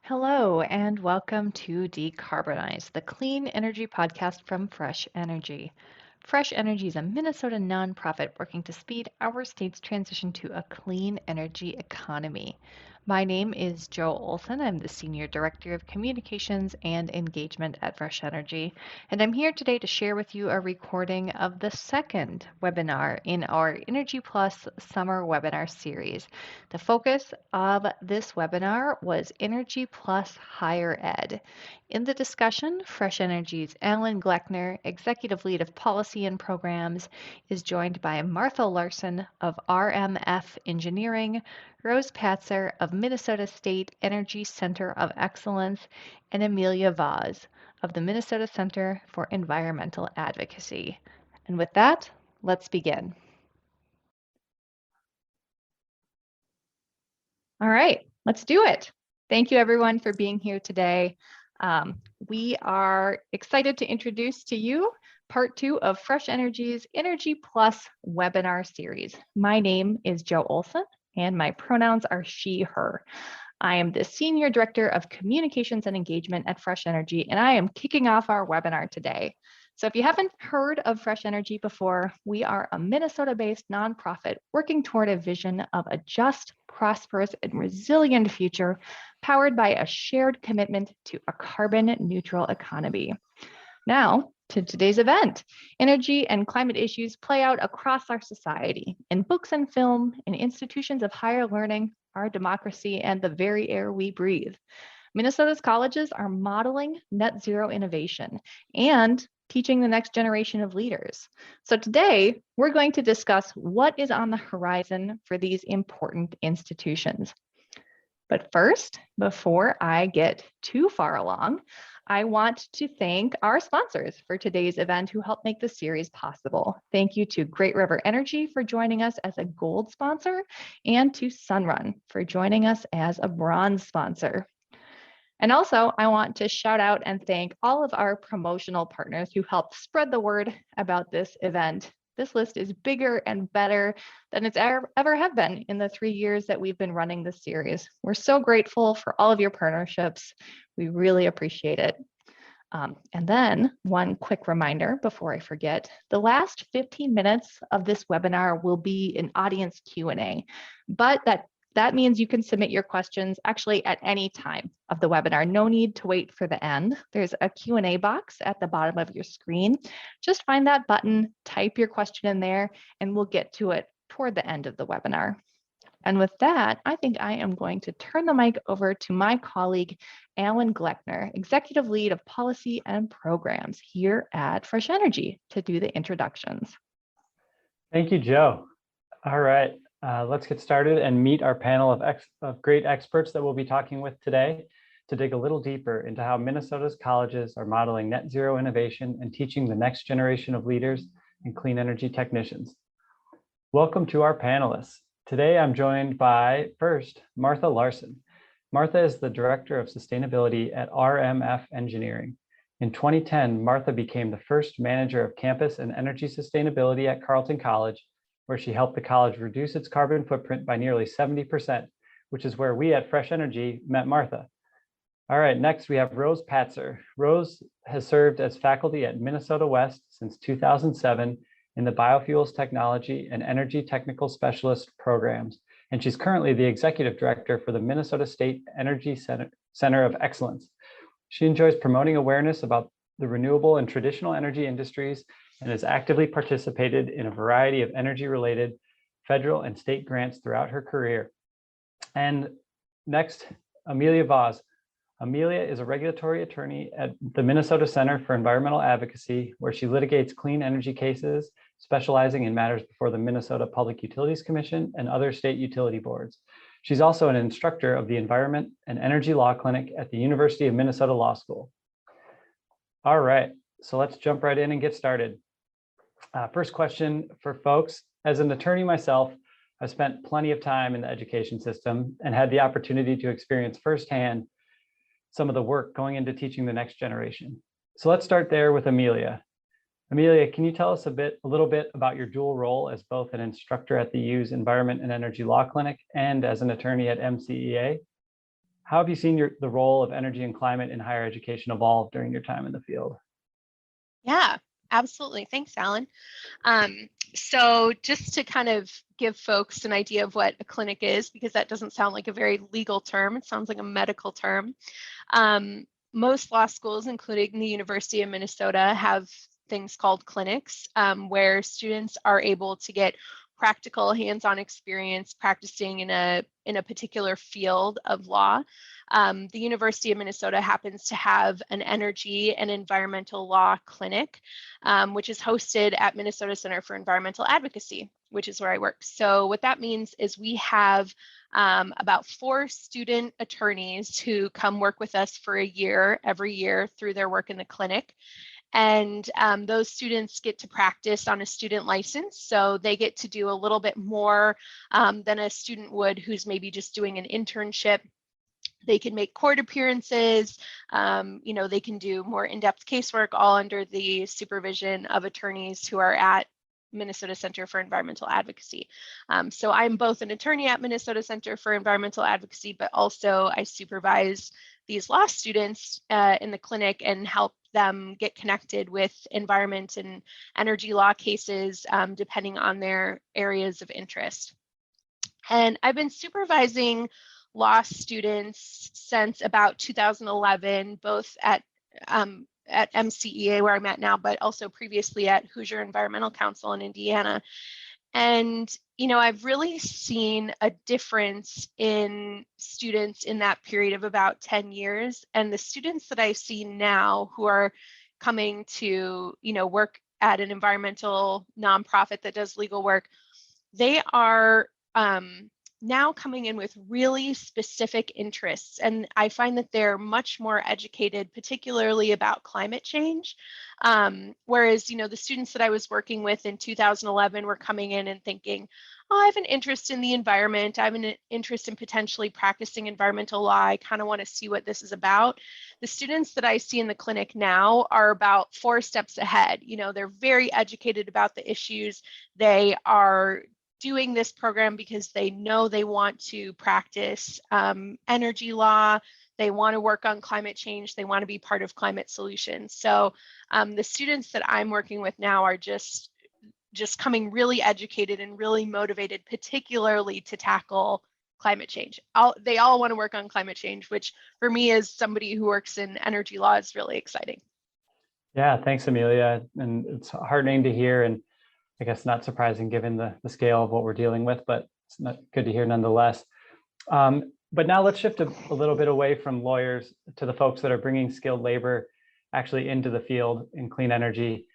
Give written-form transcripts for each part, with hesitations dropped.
Hello, and welcome to Decarbonize, the clean energy podcast from Fresh Energy. Fresh Energy is a Minnesota nonprofit working to speed our state's transition to a clean energy economy. My name is Joe Olson. I'm the Senior Director of Communications and Engagement at Fresh Energy, and I'm here today to share with you a recording of the second webinar in our Energy Plus summer webinar series. The focus of this webinar was Energy Plus Higher Ed. In the discussion, Fresh Energy's Alan Gleckner, Executive Lead of Policy and Programs, is joined by Martha Larson of RMF Engineering, Rose Patzer of Minnesota State Energy Center of Excellence, and Amelia Vaz of the Minnesota Center for Environmental Advocacy. And with that, let's begin. All right, let's do it. Thank you everyone for being here today. We are excited to introduce to you part 2 of Fresh Energy's Energy Plus webinar series. My name is Joe Olson and my pronouns are she, her. I am the Senior Director of Communications and Engagement at Fresh Energy, and I am kicking off our webinar today. So if you haven't heard of Fresh Energy before, we are a Minnesota-based nonprofit working toward a vision of a just, prosperous, and resilient future powered by a shared commitment to a carbon neutral economy. Now, to today's event. Energy and climate issues play out across our society, in books and film, in institutions of higher learning, our democracy, and the very air we breathe. Minnesota's colleges are modeling net zero innovation and teaching the next generation of leaders. So today, we're going to discuss what is on the horizon for these important institutions. But first, before I get too far along, I want to thank our sponsors for today's event who helped make the series possible. Thank you to Great River Energy for joining us as a gold sponsor and to Sunrun for joining us as a bronze sponsor. And also, I want to shout out and thank all of our promotional partners who helped spread the word about this event. This list is bigger and better than it's ever have been in the 3 years that we've been running this series. We're so grateful for all of your partnerships. We really appreciate it. And then one quick reminder before I forget, the last 15 minutes of this webinar will be an audience Q&A, but that means you can submit your questions actually at any time of the webinar. No need to wait for the end. There's a Q&A box at the bottom of your screen. Just find that button, type your question in there, and we'll get to it toward the end of the webinar. And with that, I think I am going to turn the mic over to my colleague, Alan Gleckner, Executive Lead of Policy and Programs here at Fresh Energy, to do the introductions. Thank you, Joe. All right. Let's get started and meet our panel of great experts that we'll be talking with today to dig a little deeper into how Minnesota's colleges are modeling net zero innovation and teaching the next generation of leaders and clean energy technicians. Welcome to our panelists. Today, I'm joined by, first, Martha Larson. Martha is the Director of Sustainability at RMF Engineering. In 2010, Martha became the first manager of campus and energy sustainability at Carleton College, where she helped the college reduce its carbon footprint by nearly 70%, which is where we at Fresh Energy met Martha. All right, next we have Rose Patzer. Rose has served as faculty at Minnesota West since 2007 in the Biofuels Technology and Energy Technical Specialist programs, and she's currently the Executive Director for the Minnesota State Energy Center of Excellence. She enjoys promoting awareness about the renewable and traditional energy industries and has actively participated in a variety of energy-related federal and state grants throughout her career. And next, Amelia Vaz. Amelia is a regulatory attorney at the Minnesota Center for Environmental Advocacy, where she litigates clean energy cases, specializing in matters before the Minnesota Public Utilities Commission and other state utility boards. She's also an instructor of the Environment and Energy Law Clinic at the University of Minnesota Law School. All right, so let's jump right in and get started. First question for folks. As an attorney myself, I've spent plenty of time in the education system and had the opportunity to experience firsthand some of the work going into teaching the next generation. So let's start there with Amelia. Amelia, can you tell us a little bit about your dual role as both an instructor at the U's Environment and Energy Law Clinic and as an attorney at MCEA? How have you seen the role of energy and climate in higher education evolve during your time in the field? Yeah, absolutely. Thanks, Alan. So just to kind of give folks an idea of what a clinic is, because that doesn't sound like a very legal term, it sounds like a medical term. Most law schools, including the University of Minnesota, have things called clinics, where students are able to get practical hands-on experience practicing in a particular field of law. The University of Minnesota happens to have an energy and environmental law clinic, which is hosted at Minnesota Center for Environmental Advocacy, which is where I work. So what that means is we have about 4 student attorneys who come work with us for a year, every year, through their work in the clinic. And those students get to practice on a student license. So they get to do a little bit more than a student would who's maybe just doing an internship. They can make court appearances, they can do more in-depth casework, all under the supervision of attorneys who are at Minnesota Center for Environmental Advocacy. So I'm both an attorney at Minnesota Center for Environmental Advocacy, but also I supervise these law students in the clinic and help them get connected with environment and energy law cases, depending on their areas of interest. And I've been supervising law students since about 2011, both at MCEA, where I'm at now, but also previously at Hoosier Environmental Council in Indiana. And, I've really seen a difference in students in that period of about 10 years. And the students that I see now who are coming to, work at an environmental nonprofit that does legal work, they are now coming in with really specific interests. And I find that they're much more educated, particularly about climate change. Whereas, the students that I was working with in 2011 were coming in and thinking, oh, I have an interest in the environment. I have an interest in potentially practicing environmental law. I kind of want to see what this is about. The students that I see in the clinic now are about 4 steps ahead. They're very educated about the issues. They are doing this program because they know they want to practice energy law. They want to work on climate change. They want to be part of climate solutions. So the students that I'm working with now are just coming really educated and really motivated, particularly to tackle climate change. They all want to work on climate change, which for me as somebody who works in energy law is really exciting. Yeah, thanks, Amelia. And it's heartening to hear, and I guess not surprising given the scale of what we're dealing with, but it's not good to hear nonetheless. But now let's shift a little bit away from lawyers to the folks that are bringing skilled labor actually into the field in clean energy.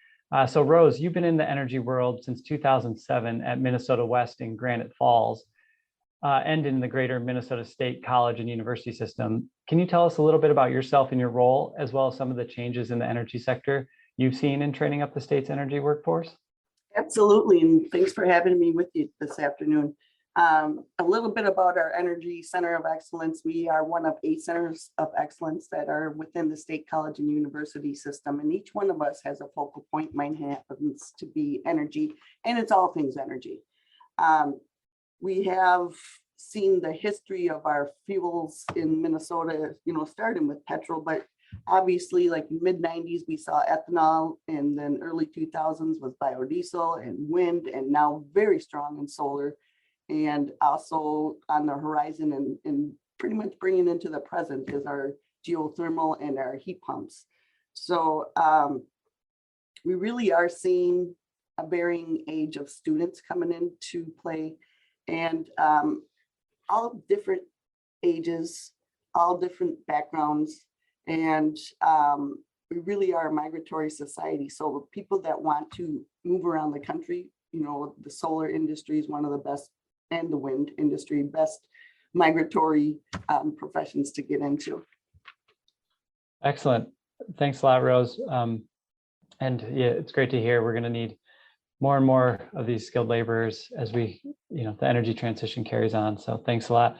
So Rose, you've been in the energy world since 2007 at Minnesota West in Granite Falls and in the greater Minnesota State College and University system. Can you tell us a little bit about yourself and your role, as well as some of the changes in the energy sector you've seen in training up the state's energy workforce? Absolutely, and thanks for having me with you this afternoon. A little bit about our Energy Center of Excellence. We are one of 8 centers of excellence that are within the State College and University system, and each one of us has a focal point. Mine happens to be energy, and it's all things energy. We have seen the history of our fuels in Minnesota, starting with petrol, but obviously, like mid-90s, we saw ethanol, and then early 2000s was biodiesel and wind, and now very strong in solar, and also on the horizon and pretty much bringing into the present is our geothermal and our heat pumps. So we really are seeing a varying age of students coming into play, and all different ages, all different backgrounds. And we really are a migratory society. So people that want to move around the country, the solar industry is one of the best, and the wind industry, best migratory professions to get into. Excellent. Thanks a lot, Rose. And yeah, it's great to hear. We're going to need more and more of these skilled laborers as the energy transition carries on. So thanks a lot.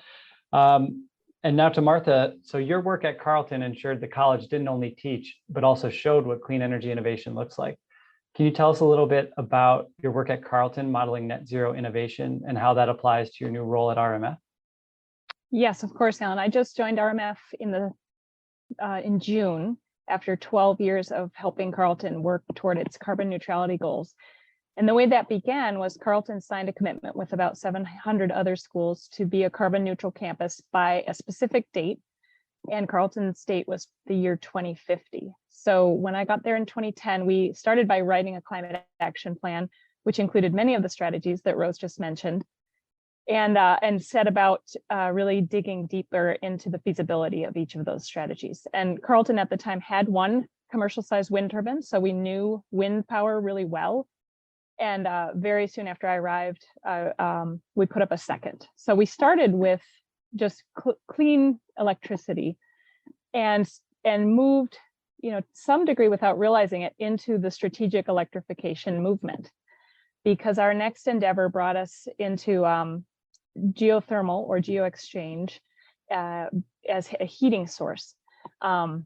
And now to Martha. So your work at Carleton ensured the college didn't only teach, but also showed what clean energy innovation looks like. Can you tell us a little bit about your work at Carleton modeling net zero innovation and how that applies to your new role at RMF? Yes, of course, Alan. I just joined RMF in June after 12 years of helping Carleton work toward its carbon neutrality goals. And the way that began was Carleton signed a commitment with about 700 other schools to be a carbon neutral campus by a specific date. And Carleton's date was the year 2050. So when I got there in 2010, we started by writing a climate action plan, which included many of the strategies that Rose just mentioned, and set about really digging deeper into the feasibility of each of those strategies. And Carleton at the time had one commercial sized wind turbine, so we knew wind power really well. And very soon after I arrived, we put up a second. So we started with just clean electricity and moved, some degree without realizing it, into the strategic electrification movement, because our next endeavor brought us into geothermal or geo-exchange as a heating source. That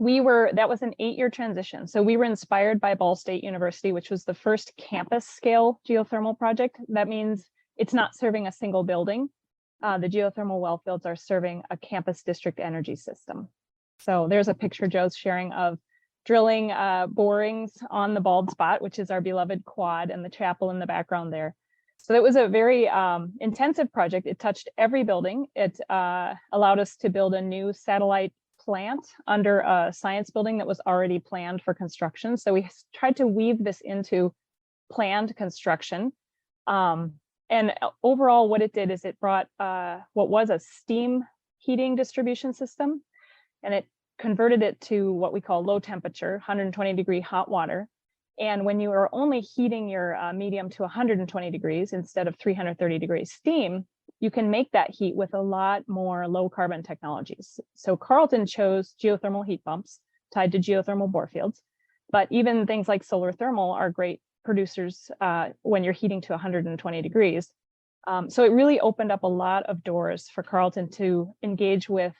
was an 8-year transition. So we were inspired by Ball State University, which was the first campus scale geothermal project. That means it's not serving a single building. The geothermal well fields are serving a campus district energy system. So there's a picture Joe's sharing of drilling borings on the bald spot, which is our beloved quad, and the chapel in the background there. So it was a very intensive project. It touched every building. It allowed us to build a new satellite plant under a science building that was already planned for construction. So we tried to weave this into planned construction. And overall, what it did is it brought what was a steam heating distribution system, and it converted it to what we call low temperature, 120-degree hot water. And when you are only heating your medium to 120 degrees instead of 330 degrees steam, you can make that heat with a lot more low carbon technologies. So Carleton chose geothermal heat pumps tied to geothermal bore fields, but even things like solar thermal are great producers when you're heating to 120 degrees. So it really opened up a lot of doors for Carleton to engage with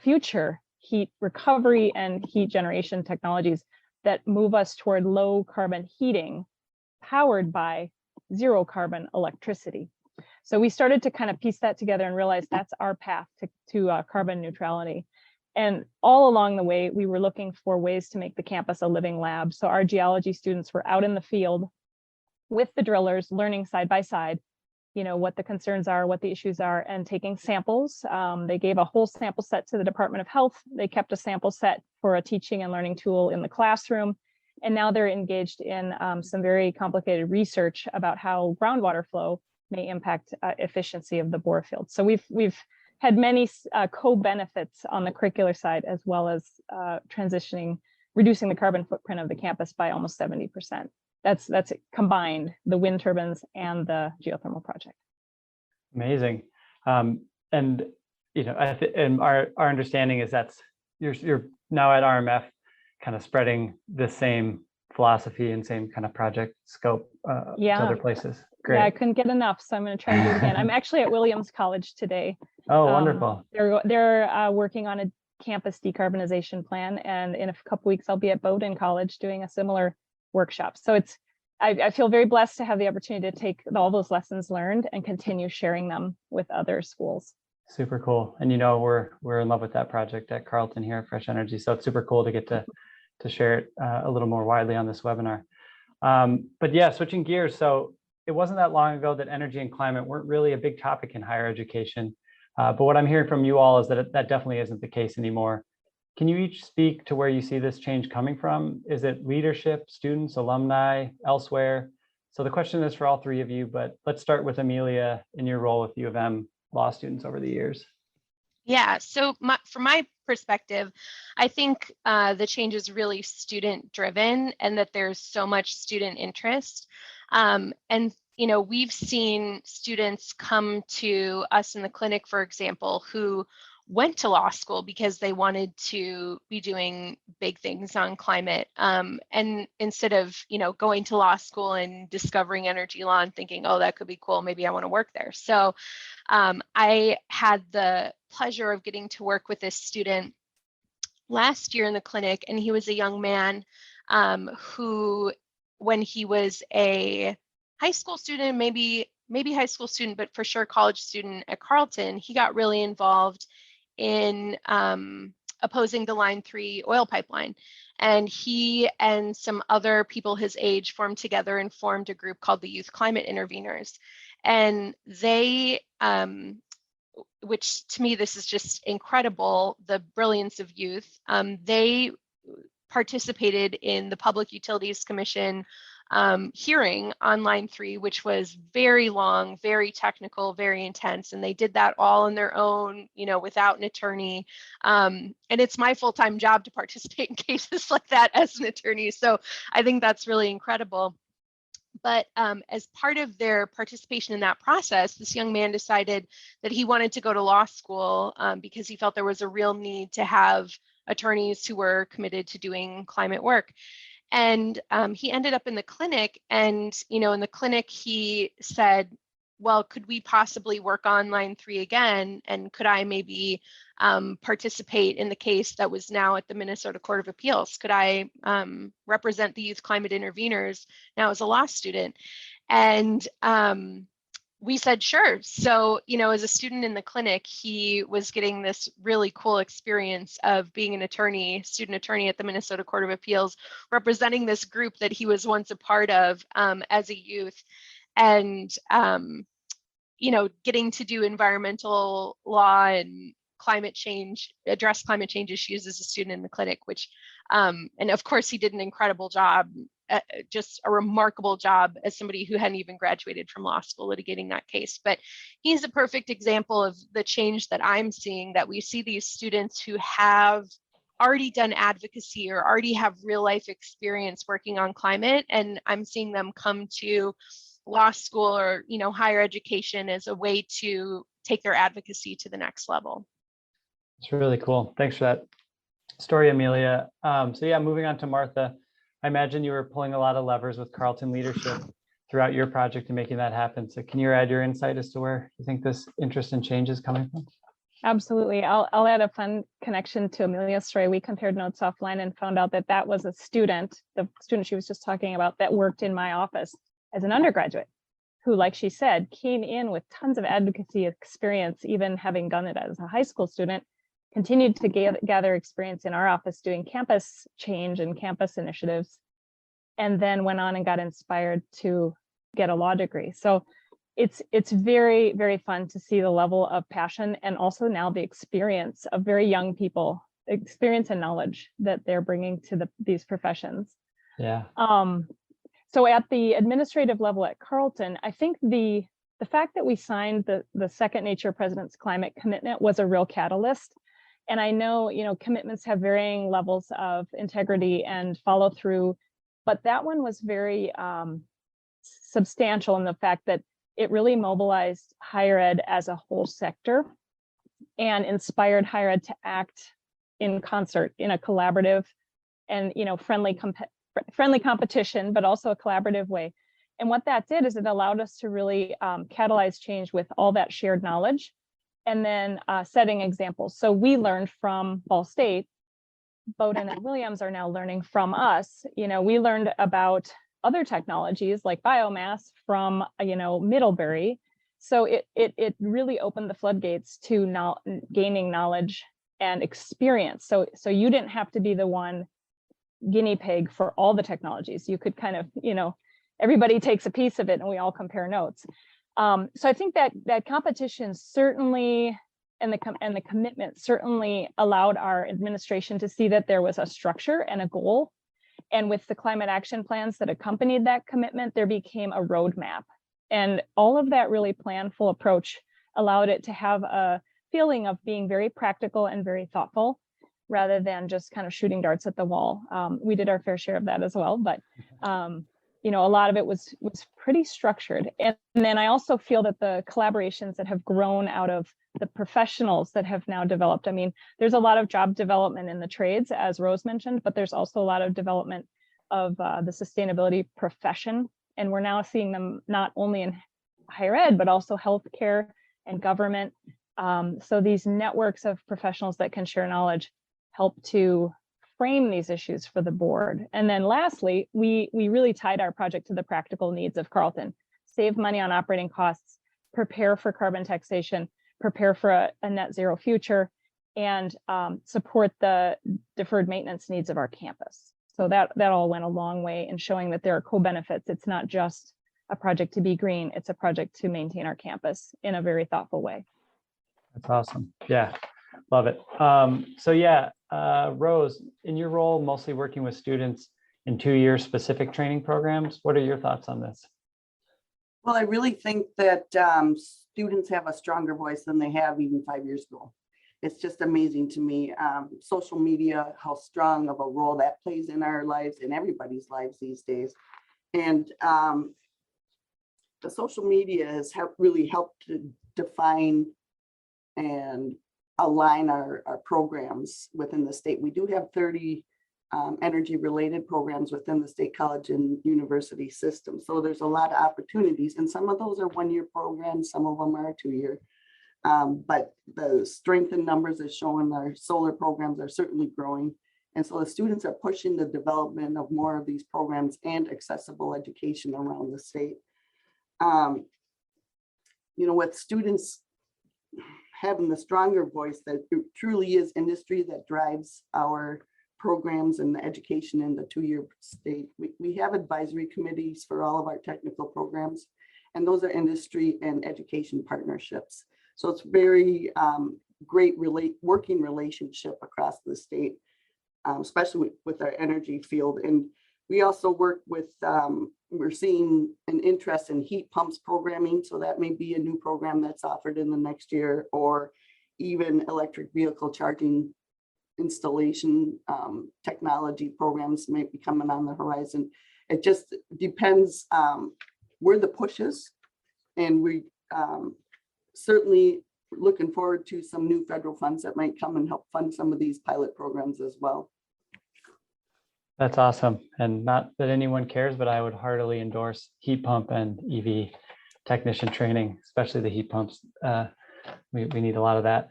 future heat recovery and heat generation technologies that move us toward low carbon heating powered by zero carbon electricity. So we started to kind of piece that together and realize that's our path to carbon neutrality. And all along the way, we were looking for ways to make the campus a living lab. So our geology students were out in the field with the drillers, learning side by side, what the concerns are, what the issues are, and taking samples. They gave a whole sample set to the Department of Health. They kept a sample set for a teaching and learning tool in the classroom. And now they're engaged in some very complicated research about how groundwater flow may impact efficiency of the bore field. So we've had many co-benefits on the curricular side, as well as reducing the carbon footprint of the campus by almost 70%. That's combined, the wind turbines and the geothermal project. Amazing. And our understanding is that's you're now at RMF kind of spreading the same philosophy and same kind of project scope to other places. Great. Yeah, I couldn't get enough, so I'm going to try to do it again. I'm actually at Williams College today. Oh, wonderful. They're working on a campus decarbonization plan, and in a couple weeks I'll be at Bowdoin College doing a similar workshop. So I feel very blessed to have the opportunity to take all those lessons learned and continue sharing them with other schools. Super cool. And we're in love with that project at Carleton here at Fresh Energy. So it's super cool to get to share it a little more widely on this webinar. But yeah, switching gears. So it wasn't that long ago that energy and climate weren't really a big topic in higher education. But what I'm hearing from you all is that that definitely isn't the case anymore. Can you each speak to where you see this change coming from? Is it leadership, students, alumni, elsewhere? So the question is for all three of you, but let's start with Amelia in your role with U of M law students over the years. Yeah, so from my perspective, I think the change is really student driven and that there's so much student interest. And we've seen students come to us in the clinic, for example, who went to law school because they wanted to be doing big things on climate. And instead of, going to law school and discovering energy law and thinking, oh, that could be cool, maybe I want to work there. So I had the pleasure of getting to work with this student last year in the clinic, and he was a young man who, when he was a high school student, maybe maybe high school student, but for sure college student at Carleton, he got really involved in opposing the Line 3 oil pipeline. And he and some other people his age formed together and formed a group called the Youth Climate Interveners. And they, which to me, this is just incredible, the brilliance of youth. They participated in the Public Utilities Commission hearing on Line 3, which was very long, very technical, very intense. And they did that all on their own, without an attorney. And it's my full-time job to participate in cases like that as an attorney. So I think that's really incredible. But as part of their participation in that process, this young man decided that he wanted to go to law school because he felt there was a real need to have attorneys who were committed to doing climate work. And he ended up in the clinic, and in the clinic he said, well, could we possibly work on Line 3 again, and could I maybe participate in the case that was now at the Minnesota Court of Appeals? Could I represent the Youth Climate Interveners now as a law student? And we said, sure. So, as a student in the clinic, he was getting this really cool experience of being an attorney, student attorney at the Minnesota Court of Appeals, representing this group that he was once a part of as a youth. And, getting to do environmental law and climate change, address climate change issues as a student in the clinic, which, and of course he did an incredible job, just a remarkable job as somebody who hadn't even graduated from law school litigating that case. But he's a perfect example of the change that I'm seeing, that we see these students who have already done advocacy or already have real life experience working on climate, and I'm seeing them come to law school or higher education as a way to take their advocacy to the next level. It's really cool. Thanks for that story, Amelia. So yeah, moving on to Martha. I imagine you were pulling a lot of levers with Carleton leadership throughout your project and making that happen. So can you add your insight as to where you think this interest and change is coming from? Absolutely. I'll add a fun connection to Amelia's story. We compared notes offline and found out that was a student, the student she was just talking about, that worked in my office as an undergraduate, who, like she said, came in with tons of advocacy experience, even having done it as a high school student, continued to gather experience in our office doing campus change and campus initiatives, and then went on and got inspired to get a law degree. So it's very, very fun to see the level of passion and also now the experience of very young people, experience and knowledge that they're bringing to these professions. Yeah. So at the administrative level at Carleton, I think the fact that we signed the Second Nature President's Climate Commitment was a real catalyst. And I know, commitments have varying levels of integrity and follow through, but that one was very substantial in the fact that it really mobilized higher ed as a whole sector and inspired higher ed to act in concert in a collaborative and friendly competition, but also a collaborative way. And what that did is it allowed us to really catalyze change with all that shared knowledge, and then setting examples. So we learned from Ball State. Bowdoin and Williams are now learning from us. We learned about other technologies like biomass from Middlebury. So it really opened the floodgates to gaining knowledge and experience. So you didn't have to be the one guinea pig for all the technologies. You could kind of, everybody takes a piece of it and we all compare notes. So I think that competition certainly and the commitment certainly allowed our administration to see that there was a structure and a goal. And with the climate action plans that accompanied that commitment, there became a roadmap. And all of that really planful approach allowed it to have a feeling of being very practical and very thoughtful, rather than just kind of shooting darts at the wall. We did our fair share of that as well, but a lot of it was pretty structured. And then I also feel that the collaborations that have grown out of the professionals that have now developed, I mean, there's a lot of job development in the trades, as Rose mentioned, but there's also a lot of development of the sustainability profession. And we're now seeing them not only in higher ed, but also healthcare and government. So these networks of professionals that can share knowledge help to frame these issues for the board. And then lastly, we really tied our project to the practical needs of Carleton. save money on operating costs, prepare for carbon taxation, prepare for a net zero future, and support the deferred maintenance needs of our campus. So that all went a long way in showing that there are co-benefits. It's not just a project to be green, it's a project to maintain our campus in a very thoughtful way. That's awesome. Yeah, love it. So yeah, Rose, in your role, mostly working with students in 2-year specific training programs, what are your thoughts on this? Well, I really think that students have a stronger voice than they have even 5 years ago. It's just amazing to me, social media, how strong of a role that plays in our lives, in everybody's lives these days. And the social media has really helped to define and align our programs within the state. We do have 30 energy related programs within the state college and university system. So there's a lot of opportunities, and some of those are 1-year programs, some of them are 2-year. But the strength in numbers is showing our solar programs are certainly growing. And so the students are pushing the development of more of these programs and accessible education around the state. You know, with students having the stronger voice, that it truly is industry that drives our programs and the education in the 2-year state. We have advisory committees for all of our technical programs, and those are industry and education partnerships. So it's very great working relationship across the state, especially with our energy field. And we also work with, we're seeing an interest in heat pumps programming. So that may be a new program that's offered in the next year, or even electric vehicle charging installation technology programs may be coming on the horizon. It just depends where the push is. And we certainly looking forward to some new federal funds that might come and help fund some of these pilot programs as well. That's awesome. And not that anyone cares, but I would heartily endorse heat pump and EV technician training, especially the heat pumps. We need a lot of that.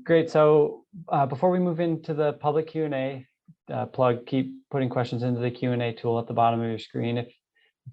Great. So before we move into the public Q&A, keep putting questions into the Q&A tool at the bottom of your screen if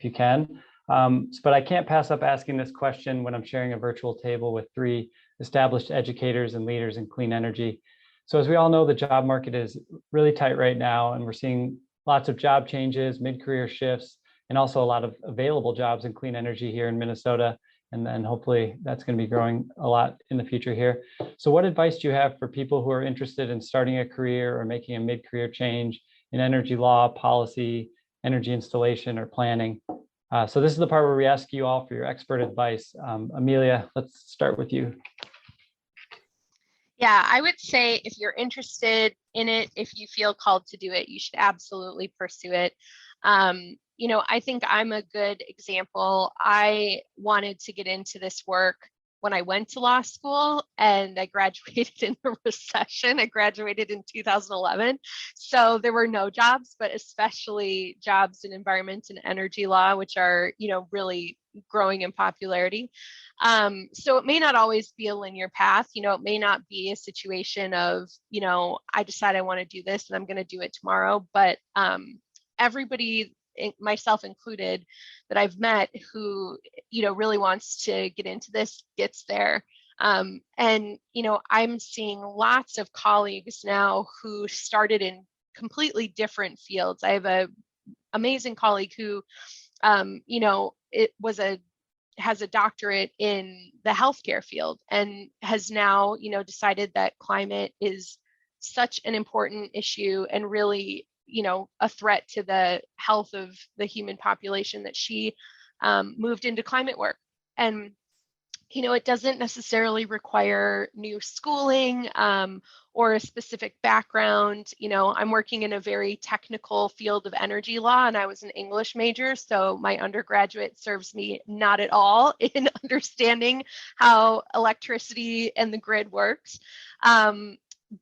you can. But I can't pass up asking this question when I'm sharing a virtual table with 3 established educators and leaders in clean energy. So as we all know, the job market is really tight right now, and we're seeing lots of job changes, mid-career shifts, and also a lot of available jobs in clean energy here in Minnesota. And then hopefully that's going to be growing a lot in the future here. So what advice do you have for people who are interested in starting a career or making a mid-career change in energy law, policy, energy installation, or planning? So this is the part where we ask you all for your expert advice. Amelia, let's start with you. Yeah, I would say if you're interested in it, if you feel called to do it, you should absolutely pursue it. You know, I think I'm a good example. I wanted to get into this work when I went to law school, and I graduated in the recession. I graduated in 2011. So there were no jobs, but especially jobs in environment and energy law, which are, you know, really growing in popularity. So it may not always be a linear path. You know, it may not be a situation of, you know, I decide I want to do this and I'm going to do it tomorrow. But everybody, myself included, that I've met who, you know, really wants to get into this gets there. And, you know, I'm seeing lots of colleagues now who started in completely different fields. I have an amazing colleague who, you know, has a doctorate in the healthcare field and has now, you know, decided that climate is such an important issue and really, you know, a threat to the health of the human population that she moved into climate work. And, you know, it doesn't necessarily require new schooling or a specific background. You know, I'm working in a very technical field of energy law, and I was an English major, so my undergraduate serves me not at all in understanding how electricity and the grid works.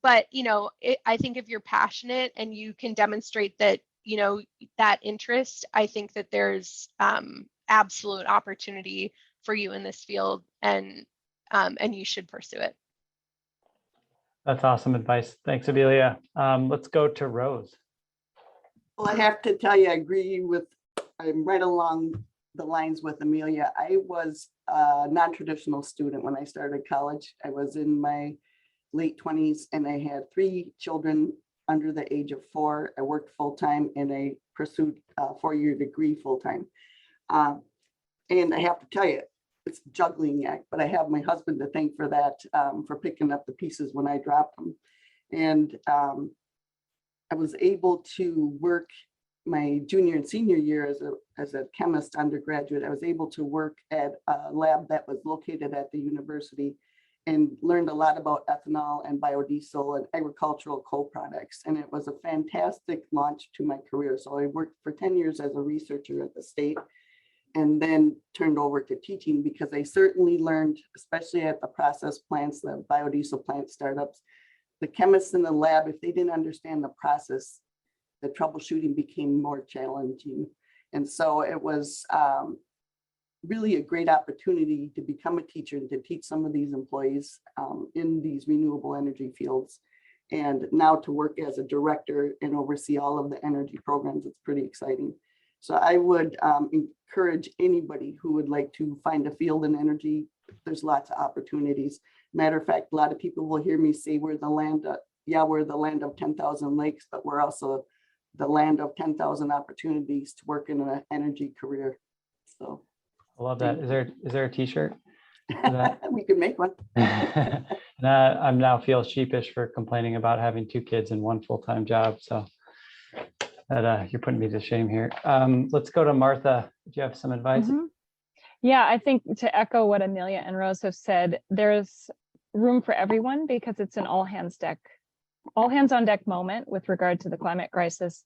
But, you know, I think if you're passionate and you can demonstrate that, you know, that interest, I think that there's absolute opportunity for you in this field, and you should pursue it. That's awesome advice. Thanks, Amelia. Let's go to Rose. Well, I have to tell you, I'm right along the lines with Amelia. I was a non-traditional student when I started college. I was in my late 20s and I had 3 children under the age of 4. I worked full-time and I pursued a 4-year degree full-time. And I have to tell you, it's a juggling act, but I have my husband to thank for that, for picking up the pieces when I dropped them. And I was able to work my junior and senior year as a chemist undergraduate. I was able to work at a lab that was located at the university and learned a lot about ethanol and biodiesel and agricultural co-products. And it was a fantastic launch to my career. So I worked for 10 years as a researcher at the state and then turned over to teaching, because I certainly learned, especially at the process plants, the biodiesel plant startups, the chemists in the lab, if they didn't understand the process, the troubleshooting became more challenging. And so it was really a great opportunity to become a teacher and to teach some of these employees in these renewable energy fields. And now to work as a director and oversee all of the energy programs, it's pretty exciting. So I would encourage anybody who would like to find a field in energy. There's lots of opportunities. Matter of fact, a lot of people will hear me say we're the land of 10,000 lakes, but we're also the land of 10,000 opportunities to work in an energy career. So I love that. Is there a t-shirt? We could make one. I'm now feel sheepish for complaining about having 2 kids and 1 full-time job. So that you're putting me to shame here. Let's go to Martha. Do you have some advice? Mm-hmm. Yeah, I think to echo what Amelia and Rose have said, there's room for everyone because it's an all hands on deck moment with regard to the climate crisis.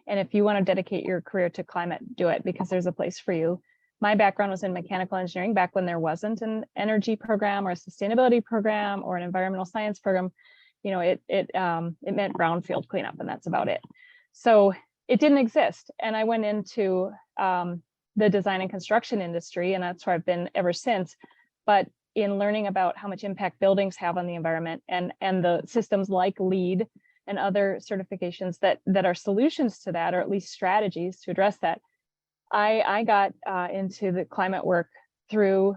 And if you want to dedicate your career to climate, do it, because there's a place for you. My background was in mechanical engineering back when there wasn't an energy program or a sustainability program or an environmental science program. You know, it meant brownfield cleanup, and that's about it. So it didn't exist. And I went into the design and construction industry, and that's where I've been ever since. But in learning about how much impact buildings have on the environment and the systems like LEED and other certifications that are solutions to that, or at least strategies to address that, I got into the climate work through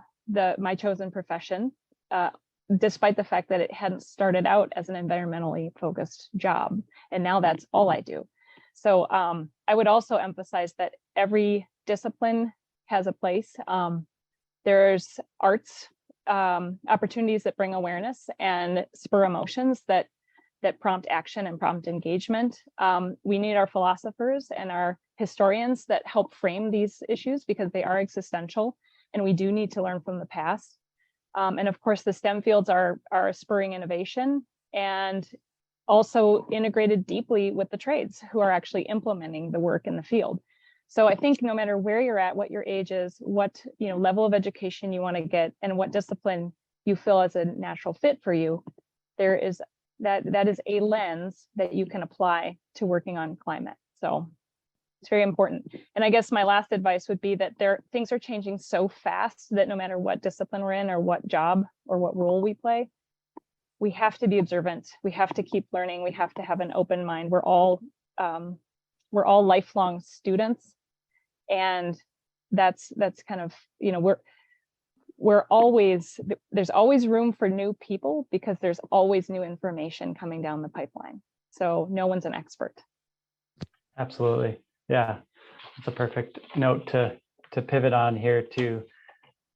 my chosen profession, despite the fact that it hadn't started out as an environmentally focused job. And now that's all I do. So I would also emphasize that every discipline has a place. There's arts opportunities that bring awareness and spur emotions that prompt action and prompt engagement. We need our philosophers and our historians that help frame these issues because they are existential, and we do need to learn from the past. And of course, the STEM fields are spurring innovation and also integrated deeply with the trades who are actually implementing the work in the field. So I think no matter where you're at, what your age is, what level of education you want to get, and what discipline you feel as a natural fit for you, there is that is a lens that you can apply to working on climate. So it's very important. And I guess my last advice would be that things are changing so fast that no matter what discipline we're in or what job or what role we play, we have to be observant. We have to keep learning. We have to have an open mind. We're all lifelong students, and that's kind of, there's always room for new people because there's always new information coming down the pipeline. So no one's an expert. Absolutely. Yeah, it's a perfect note to pivot on here to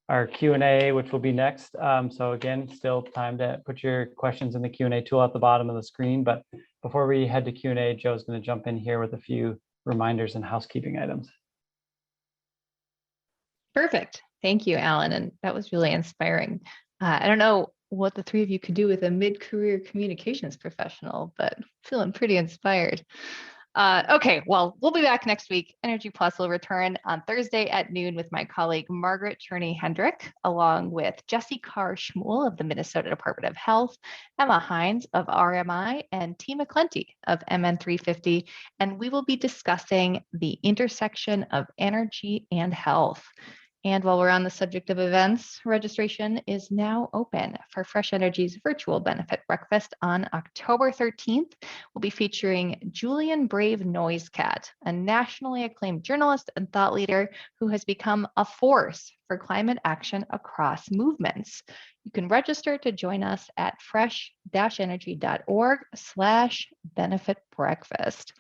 our Q&A, which will be next. So again, still time to put your questions in the Q&A tool at the bottom of the screen. But before we head to Q&A, Joe's going to jump in here with a few reminders and housekeeping items. Perfect. Thank you, Alan. And that was really inspiring. I don't know what the 3 of you could do with a mid-career communications professional, but feeling pretty inspired. Okay, well, we'll be back next week. Energy Plus will return on Thursday at noon with my colleague Margaret Cherney-Hendrick, along with Jesse Carr-Schmuel of the Minnesota Department of Health, Emma Hines of RMI, and T. McClenty of MN350. And we will be discussing the intersection of energy and health. And while we're on the subject of events, registration is now open for Fresh Energy's virtual benefit breakfast on October 13th. We'll be featuring Julian Brave Noisecat, a nationally acclaimed journalist and thought leader who has become a force for climate action across movements. You can register to join us at fresh-energy.org/benefit breakfast.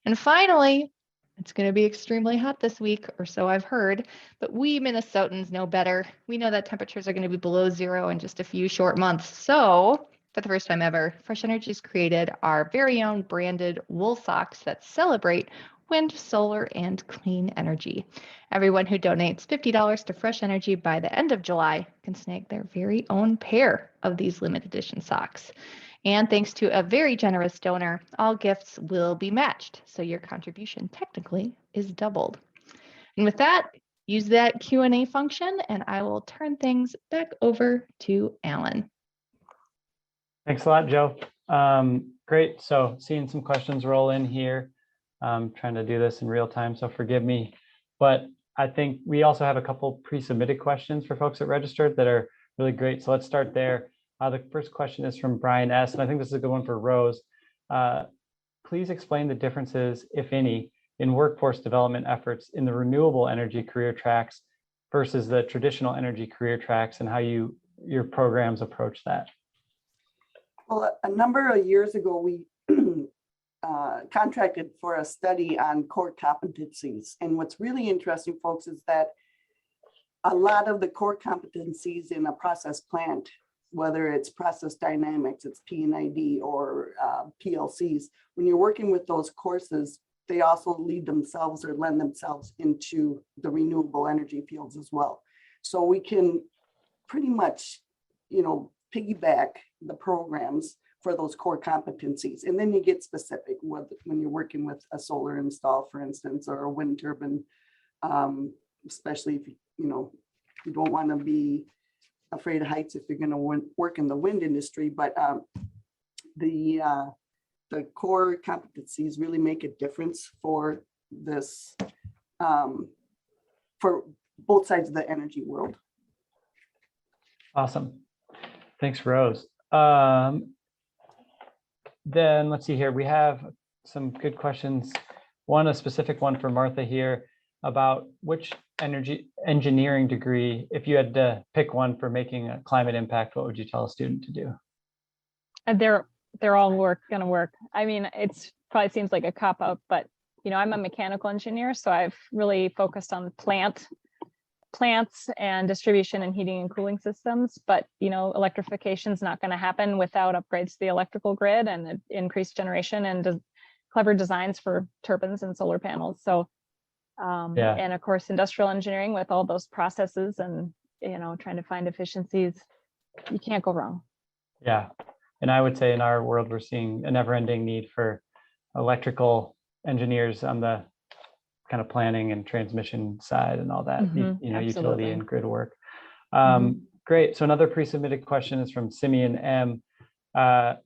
And finally, it's going to be extremely hot this week, or so I've heard, but we Minnesotans know better. We know that temperatures are going to be below zero in just a few short months. So, for the first time ever, Fresh Energy's created our very own branded wool socks that celebrate wind, solar, and clean energy. Everyone who donates $50 to Fresh Energy by the end of July can snag their very own pair of these limited edition socks. And thanks to a very generous donor, all gifts will be matched. So your contribution technically is doubled. And with that, use that Q&A function and I will turn things back over to Alan. Thanks a lot, Joe. Great. So seeing some questions roll in here. I'm trying to do this in real time, so forgive me. But I think we also have a couple pre-submitted questions for folks that registered that are really great. So let's start there. The first question is from Brian S. And I think this is a good one for Rose. Please explain the differences, if any, in workforce development efforts in the renewable energy career tracks versus the traditional energy career tracks and how your programs approach that. Well, a number of years ago, we contracted for a study on core competencies. And what's really interesting, folks, is that a lot of the core competencies in a process plant, whether it's process dynamics, it's P&ID or PLCs, when you're working with those courses, they also lead themselves or lend themselves into the renewable energy fields as well. So we can pretty much, piggyback the programs for those core competencies. And then you get specific when you're working with a solar install, for instance, or a wind turbine, especially if you don't want to be afraid of heights if you're going to work in the wind industry, but the core competencies really make a difference for this, for both sides of the energy world. Awesome. Thanks, Rose. Then let's see here. We have some good questions. A specific one for Martha here about which energy engineering degree, if you had to pick one for making a climate impact, what would you tell a student to do? They're all going to work. I mean, it's probably seems like a cop out, but I'm a mechanical engineer, so I've really focused on plants and distribution and heating and cooling systems. But electrification is not going to happen without upgrades to the electrical grid and increased generation and clever designs for turbines and solar panels. So. And of course, industrial engineering with all those processes and, trying to find efficiencies, you can't go wrong. Yeah. And I would say in our world, we're seeing a never ending need for electrical engineers on the kind of planning and transmission side and all that, utility and grid work. Great. So another pre-submitted question is from Simeon M. That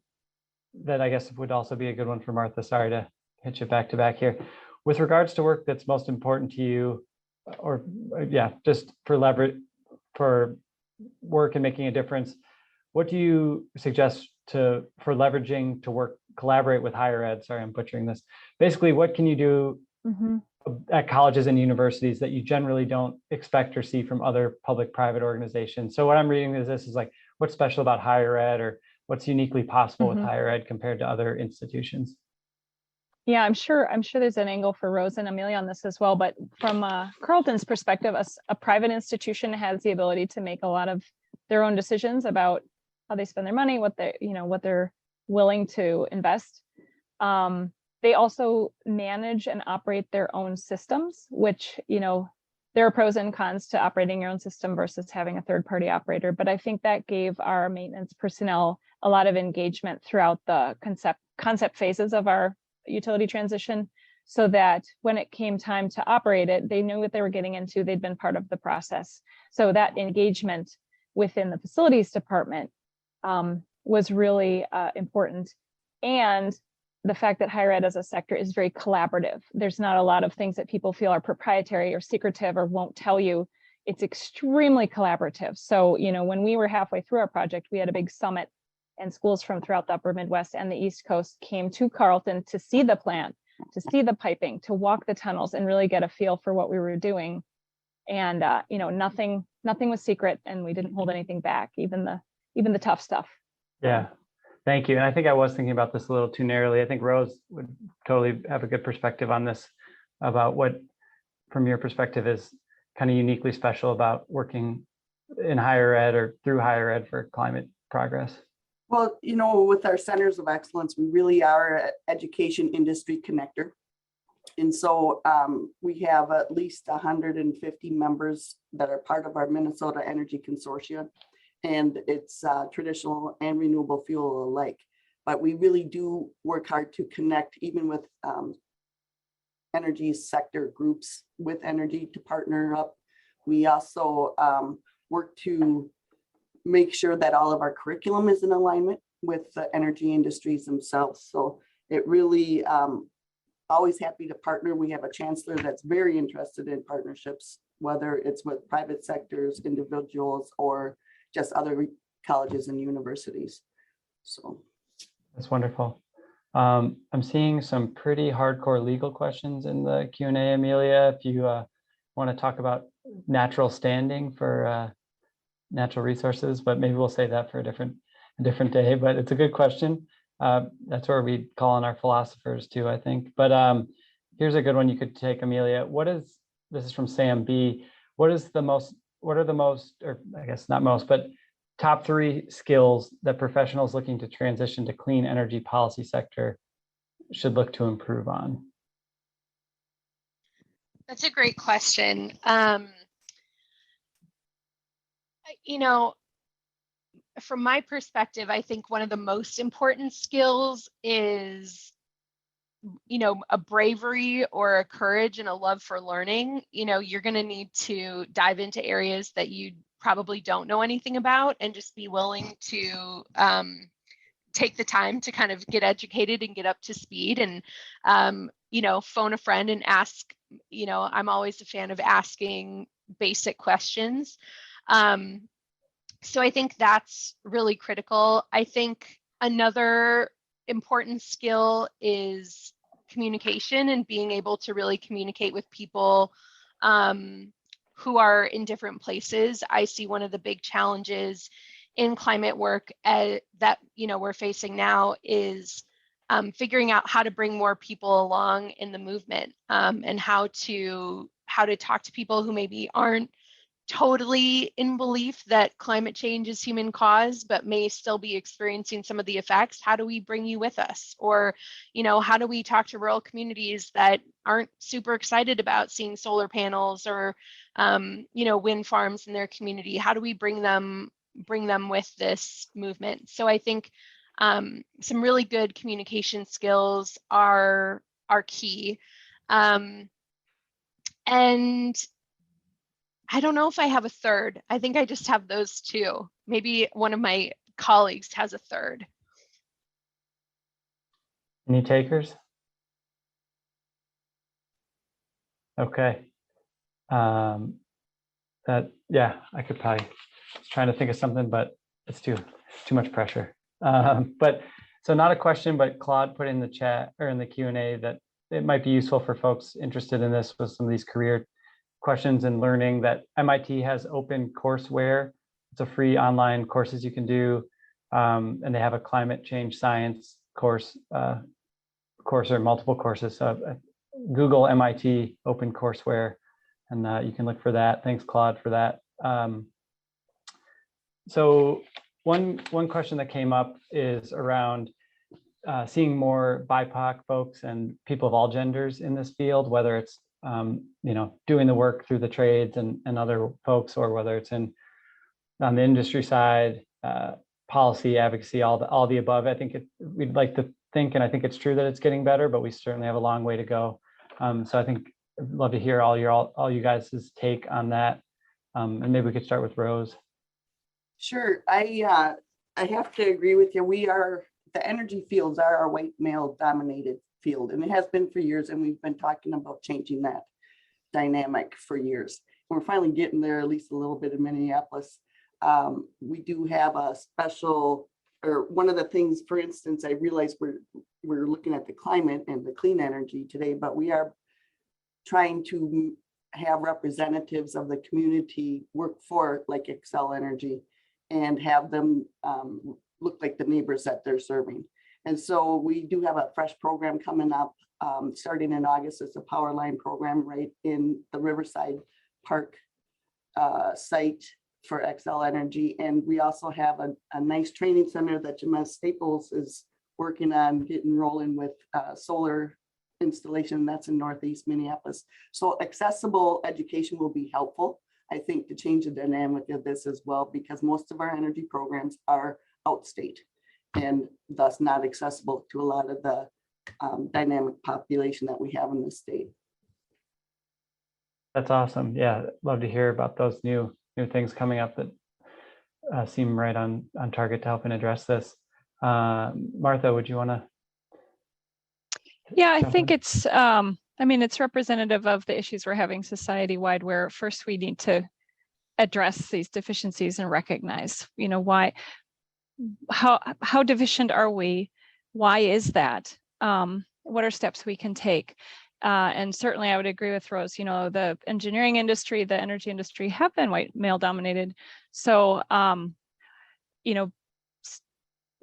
I guess would also be a good one for Martha. Sorry to hit you back to back here. With regards to work that's most important to you, or just for work and making a difference, what do you suggest for leveraging to collaborate with higher ed? Sorry, I'm butchering this. Basically, what can you do at colleges and universities that you generally don't expect or see from other public-private organizations? So what I'm reading is this is like, what's special about higher ed, or what's uniquely possible with higher ed compared to other institutions? Yeah, I'm sure there's an angle for Rose and Amelia on this as well. But from Carleton's perspective, a private institution has the ability to make a lot of their own decisions about how they spend their money, what they're willing to invest. They also manage and operate their own systems, which, there are pros and cons to operating your own system versus having a third-party operator. But I think that gave our maintenance personnel a lot of engagement throughout the concept phases of our utility transition, so that when it came time to operate it, they knew what they were getting into. They'd been part of the process. So that engagement within the facilities department was really important. And the fact that higher ed as a sector is very collaborative. There's not a lot of things that people feel are proprietary or secretive or won't tell you. it's extremely collaborative. So, you know, when we were halfway through our project, we had a big summit, and schools from throughout the upper Midwest and the East Coast came to Carleton to see the plant, to see the piping, to walk the tunnels and really get a feel for what we were doing. And you know, nothing was secret, and we didn't hold anything back, even the tough stuff. Yeah, thank you. And I think I was thinking about this a little too narrowly. I think Rose would totally have a good perspective on this, about what, from your perspective, is kind of uniquely special about working in higher ed or through higher ed for climate progress. Well, you know, with our centers of excellence, we really are an education industry connector. And so we have at least 150 members that are part of our Minnesota Energy Consortium, and it's traditional and renewable fuel alike. But we really do work hard to connect, even with energy sector groups with energy, to partner up. We also work to make sure that all of our curriculum is in alignment with the energy industries themselves. So it really, always happy to partner. We have a chancellor that's very interested in partnerships, whether it's with private sectors, individuals, or just other colleges and universities. So that's wonderful. I'm seeing some pretty hardcore legal questions in the Q&A, Amelia. If you want to talk about natural standing for natural resources, but maybe we'll save that for a different day. But it's a good question. That's where we call on our philosophers too, I think. But here's a good one you could take, Amelia. This is from Sam B. What are the most, or I guess not most, but top 3 skills that professionals looking to transition to clean energy policy sector should look to improve on? That's a great question. You know, from my perspective, I think one of the most important skills is, you know, a bravery or a courage and a love for learning. You know, you're going to need to dive into areas that you probably don't know anything about, and just be willing to take the time to kind of get educated and get up to speed, and, you know, phone a friend and ask. You know, I'm always a fan of asking basic questions. So I think that's really critical. I think another important skill is communication, and being able to really communicate with people who are in different places. I see one of the big challenges in climate work that, you know, we're facing now is figuring out how to bring more people along in the movement, and how to talk to people who maybe aren't totally in belief that climate change is human caused, but may still be experiencing some of the effects. How do we bring you with us? Or, you know, how do we talk to rural communities that aren't super excited about seeing solar panels or, you know, wind farms in their community? How do we bring them with this movement? So I think some really good communication skills are key. And I don't know if I have a third. I think I just have those 2. Maybe one of my colleagues has a third. Any takers? Okay. Yeah, I could probably trying to think of something, but it's too much pressure. But so not a question, but Claude put in the chat or in the Q&A that it might be useful for folks interested in this with some of these career questions and learning, that MIT has open courseware. It's a free online courses you can do, and they have a climate change science course or multiple courses. So Google MIT open courseware, and you can look for that. Thanks, Claude, for that. So one question that came up is around seeing more BIPOC folks and people of all genders in this field, whether it's you know, doing the work through the trades and other folks, or whether it's on the industry side, policy, advocacy, all the above. I think we'd like to think, and I think it's true that it's getting better, but we certainly have a long way to go. So I think I'd love to hear all you guys' take on that. And maybe we could start with Rose. Sure, I have to agree with you. The energy fields are our white male dominated field, and it has been for years, and we've been talking about changing that dynamic for years. we're finally getting there, at least a little bit in Minneapolis. We do have a special, or one of the things, for instance, I realize we're looking at the climate and the clean energy today, but we are trying to have representatives of the community work for like Xcel Energy and have them look like the neighbors that they're serving. And so we do have a fresh program coming up starting in August. It's a power line program right in the Riverside Park site for Xcel Energy. And we also have a nice training center that James Staples is working on getting rolling with solar installation. That's in Northeast Minneapolis. So accessible education will be helpful, I think, to change the dynamic of this as well, because most of our energy programs are outstate and thus not accessible to a lot of the dynamic population that we have in the state. That's awesome. Yeah, love to hear about those new things coming up that seem right on target to help and address this. Martha, would you want to? Yeah, I think it's, I mean, it's representative of the issues we're having society-wide, where first we need to address these deficiencies and recognize, you know, how deficient are we? Why is that? What are steps we can take? And certainly I would agree with Rose, you know, the engineering industry, the energy industry have been white male dominated. So, you know,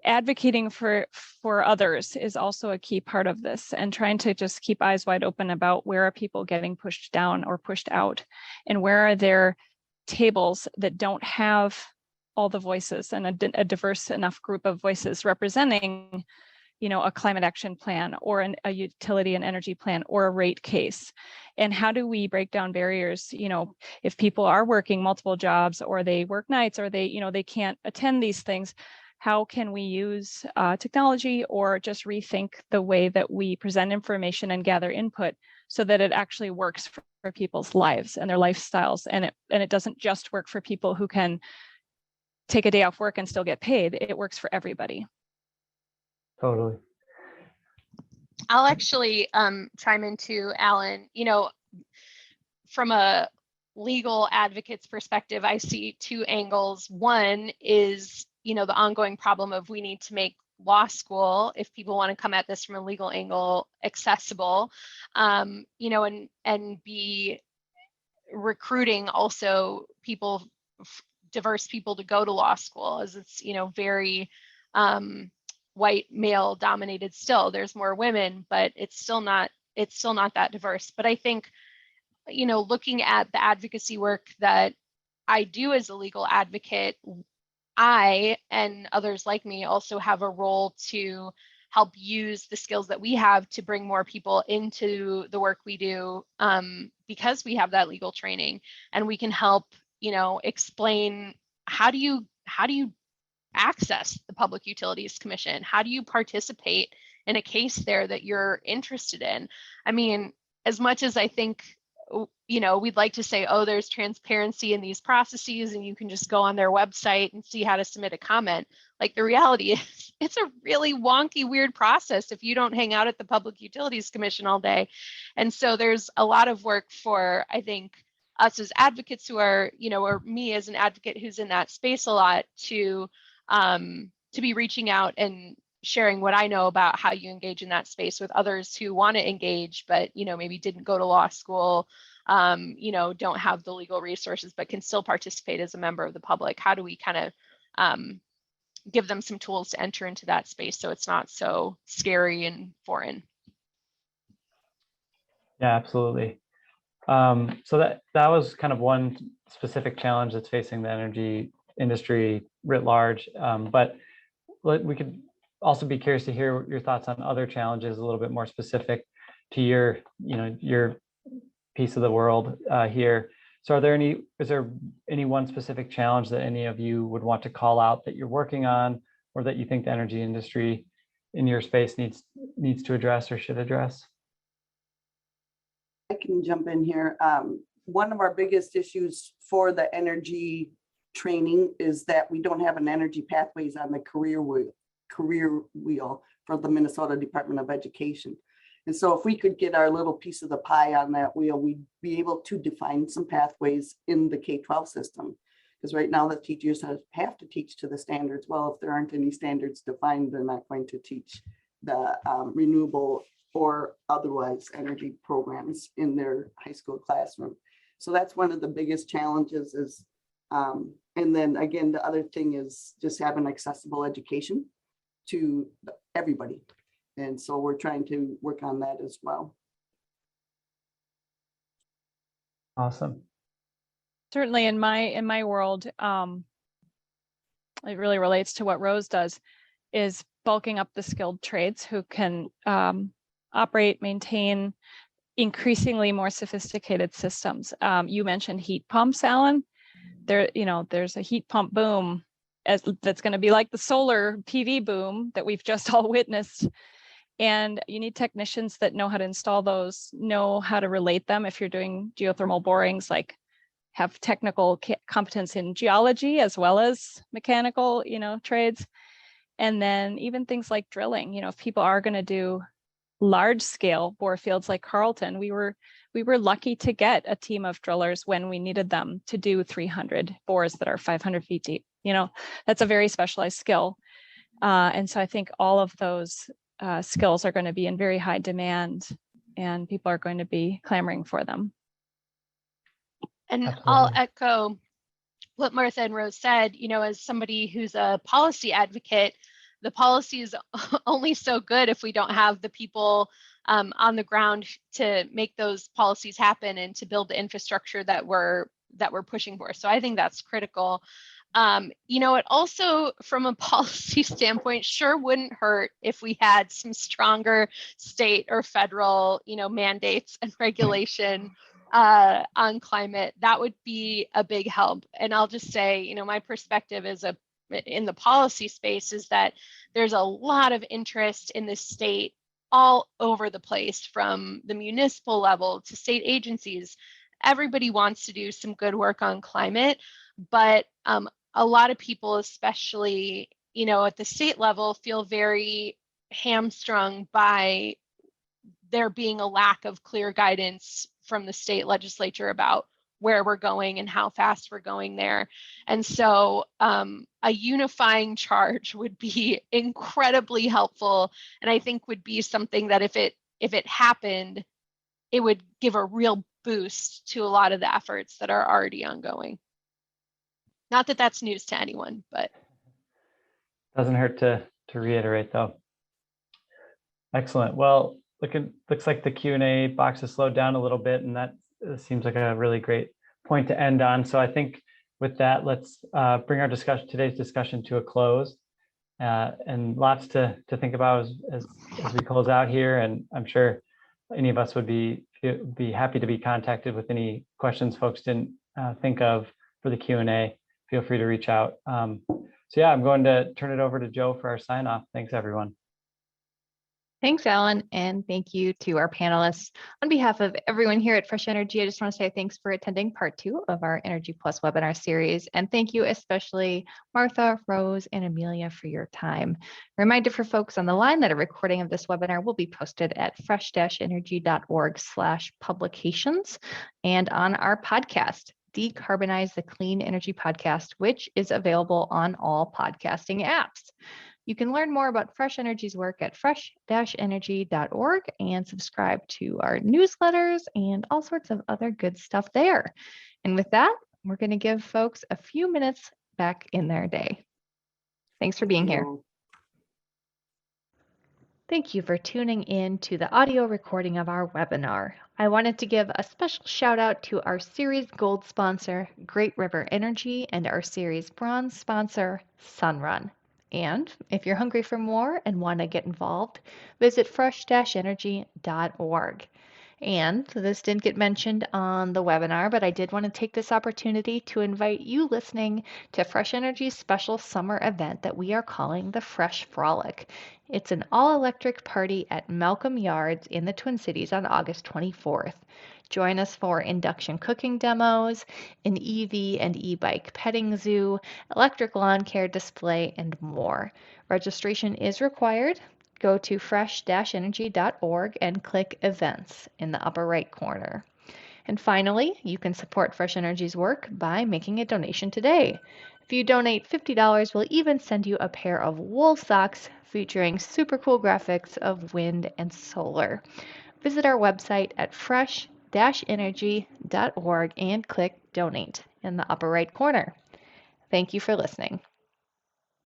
advocating for others is also a key part of this, and trying to just keep eyes wide open about where are people getting pushed down or pushed out, and where are there tables that don't have all the voices and a diverse enough group of voices representing, you know, a climate action plan or a utility and energy plan or a rate case. And how do we break down barriers? You know, if people are working multiple jobs, or they work nights, or they, you know, they can't attend these things, how can we use technology or just rethink the way that we present information and gather input so that it actually works for people's lives and their lifestyles, and it doesn't just work for people who can take a day off work and still get paid. It works for everybody. Totally. I'll actually chime into Alan. You know, from a legal advocate's perspective, I see two angles. One is, you know, the ongoing problem of we need to make law school, if people want to come at this from a legal angle, accessible, you know, and be recruiting also people, diverse people to go to law school, as it's, you know, very white male dominated still. There's more women, but it's still not that diverse. But I think, you know, looking at the advocacy work that I do as a legal advocate, I and others like me also have a role to help use the skills that we have to bring more people into the work we do, because we have that legal training, and we can help, you know, explain how do you access the Public Utilities Commission? How do you participate in a case there that you're interested in? I mean, as much as I think, you know, we'd like to say, oh, there's transparency in these processes and you can just go on their website and see how to submit a comment. Like, the reality is it's a really wonky, weird process if you don't hang out at the Public Utilities Commission all day. And so there's a lot of work for, I think, us as advocates who are, you know, or me as an advocate who's in that space a lot, to be reaching out and sharing what I know about how you engage in that space with others who want to engage, but, you know, maybe didn't go to law school, you know, don't have the legal resources, but can still participate as a member of the public. How do we kind of give them some tools to enter into that space so it's not so scary and foreign? Yeah, absolutely. So that was kind of one specific challenge that's facing the energy industry writ large, but we could also be curious to hear your thoughts on other challenges a little bit more specific to your, you know, your piece of the world here. So is there any one specific challenge that any of you would want to call out that you're working on, or that you think the energy industry in your space needs to address or should address? I can jump in here. One of our biggest issues for the energy training is that we don't have an energy pathways on the career wheel for the Minnesota Department of Education. And so if we could get our little piece of the pie on that wheel, we'd be able to define some pathways in the K-12 system. Because right now the teachers have to teach to the standards. Well, if there aren't any standards defined, they're not going to teach the renewable or otherwise energy programs in their high school classroom. So that's one of the biggest challenges is, and then again, the other thing is just having accessible education to everybody. And so we're trying to work on that as well. Awesome. Certainly in my world, it really relates to what Rose does, is bulking up the skilled trades who can operate, maintain increasingly more sophisticated systems. You mentioned heat pumps, Alan. There's a heat pump boom that's going to be like the solar PV boom that we've just all witnessed. And you need technicians that know how to install those, know how to relate them. If you're doing geothermal borings, like have technical competence in geology as well as mechanical, trades. And then even things like drilling, if people are going to do large scale bore fields like Carleton, we were lucky to get a team of drillers when we needed them to do 300 bores that are 500 feet deep. That's a very specialized skill. And so I think all of those skills are going to be in very high demand, and people are going to be clamoring for them. And Absolutely. I'll echo what Martha and Rose said, as somebody who's a policy advocate, the policy is only so good if we don't have the people on the ground to make those policies happen and to build the infrastructure that we're pushing for. So I think that's critical. It also, from a policy standpoint, sure wouldn't hurt if we had some stronger state or federal, mandates and regulation on climate. That would be a big help. And I'll just say, my perspective in the policy space is that there's a lot of interest in the state all over the place, from the municipal level to state agencies. Everybody wants to do some good work on climate, but a lot of people, especially, at the state level, feel very hamstrung by there being a lack of clear guidance from the state legislature about where we're going and how fast we're going there. And so a unifying charge would be incredibly helpful, and I think would be something that if it happened, it would give a real boost to a lot of the efforts that are already ongoing. Not that that's news to anyone, but doesn't hurt to reiterate, though. Excellent. Well, looks like the Q&A box has slowed down a little bit, and that seems like a really great point to end on. So I think with that, let's bring our today's discussion to a close, and lots to think about as we close out here. And I'm sure any of us would be happy to be contacted with any questions folks didn't think of for the Q&A. Feel free to reach out. So yeah, I'm going to turn it over to Joe for our sign off. Thanks, everyone. Thanks, Alan, and thank you to our panelists. On behalf of everyone here at Fresh Energy, I just want to say thanks for attending part 2 of our Energy Plus webinar series. And thank you especially Martha, Rose, and Amelia for your time. Reminder for folks on the line that a recording of this webinar will be posted at fresh-energy.org/publications and on our podcast, Decarbonize the Clean Energy Podcast, which is available on all podcasting apps. You can learn more about Fresh Energy's work at fresh-energy.org and subscribe to our newsletters and all sorts of other good stuff there. And with that, we're going to give folks a few minutes back in their day. Thanks for being here. Thank you for tuning in to the audio recording of our webinar. I wanted to give a special shout out to our series gold sponsor, Great River Energy, and our series bronze sponsor, Sunrun. And if you're hungry for more and want to get involved, visit fresh-energy.org. And this didn't get mentioned on the webinar, but I did want to take this opportunity to invite you listening to Fresh Energy's special summer event that we are calling the Fresh Frolic. It's an all-electric party at Malcolm Yards in the Twin Cities on August 24th. Join us for induction cooking demos, an EV and e-bike petting zoo, electric lawn care display, and more. Registration is required. go to fresh-energy.org and click Events in the upper right corner. And finally, you can support Fresh Energy's work by making a donation today. If you donate $50, we'll even send you a pair of wool socks featuring super cool graphics of wind and solar. Visit our website at fresh-energy.org and click Donate in the upper right corner. Thank you for listening.